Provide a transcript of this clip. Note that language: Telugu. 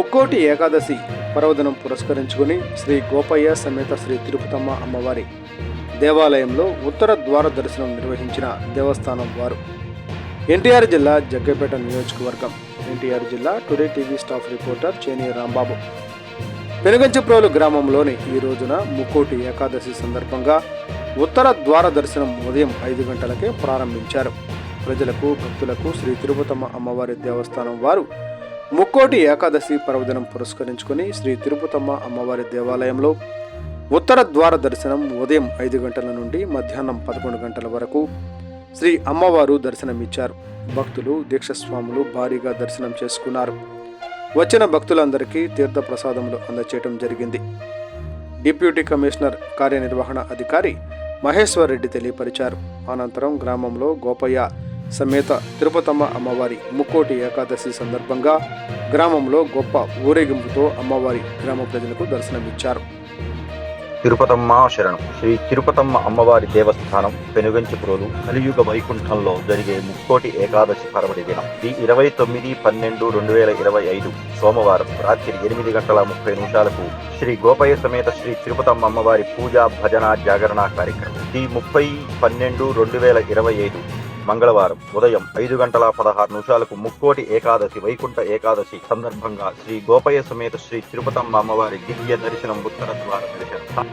ముక్కోటి ఏకాదశి పర్వదినం పురస్కరించుకుని శ్రీ గోపయ్య సమేత శ్రీ తిరుపతమ్మ అమ్మవారి దేవాలయంలో ఉత్తర ద్వార దర్శనం నిర్వహించిన దేవస్థానం వారు. ఎన్టీఆర్ జిల్లా జగ్గైపేట నియోజకవర్గం. ఎన్టీఆర్ జిల్లా today TV staff reporter Cheni Rambabu. Penuganchiprolu గ్రామంలోని ఈ రోజున ముక్కోటి ఏకాదశి సందర్భంగా ఉత్తర ద్వార దర్శనం ఉదయం 5 గంటలకే ప్రారంభించారు. ప్రజలకు, భక్తులకు శ్రీ తిరుపతమ్మ అమ్మవారి దేవస్థానం వారు ముక్కోటి ఏకాదశి పర్వదినం పురస్కరించుకుని శ్రీ తిరుపతమ్మ అమ్మవారి దేవాలయంలో ఉత్తర ద్వార దర్శనం ఉదయం 5 గంటల నుండి మధ్యాహ్నం 11 గంటల వరకు శ్రీ అమ్మవారు దర్శనమిచ్చారు. భక్తులు, దీక్షస్వాములు భారీగా దర్శనం చేసుకున్నారు. వచ్చిన భక్తులందరికీ తీర్థ ప్రసాదములు అందచేయటం జరిగింది. డిప్యూటీ కమిషనర్ కార్యనిర్వహణ అధికారి మహేశ్వర్ రెడ్డి తెలియపరిచారు. అనంతరం గ్రామంలో గోపయ్య సమేత తిరుపతమ్మ అమ్మవారి ముక్కోటి ఏకాదశి సందర్భంగా గ్రామంలో గొప్ప ఊరేగింపుతో అమ్మవారి గ్రామ ప్రజలకు దర్శనమిచ్చారు. తిరుపతమ్మ శరణం. శ్రీ తిరుపతమ్మ అమ్మవారి దేవస్థానం పెనుగంచిప్రోలు కలియుగ వైకుంఠంలో జరిగే ముక్కోటి ఏకాదశి పర్వడి దినం ఈ 29/12/2025 సోమవారం రాత్రి 8:30 శ్రీ గోపయ్య సమేత శ్రీ తిరుపతమ్మ అమ్మవారి పూజా భజన జాగరణ కార్యక్రమం. ఈ 30/12/2025 మంగళవారం ఉదయం 5:16 ముక్కోటి ఏకాదశి వైకుంఠ ఏకాదశి సందర్భంగా శ్రీ గోపయ్య సమేత శ్రీ తిరుపతమ్మ అమ్మవారి దివ్య దర్శనం ఉత్తర ద్వార దర్శనం.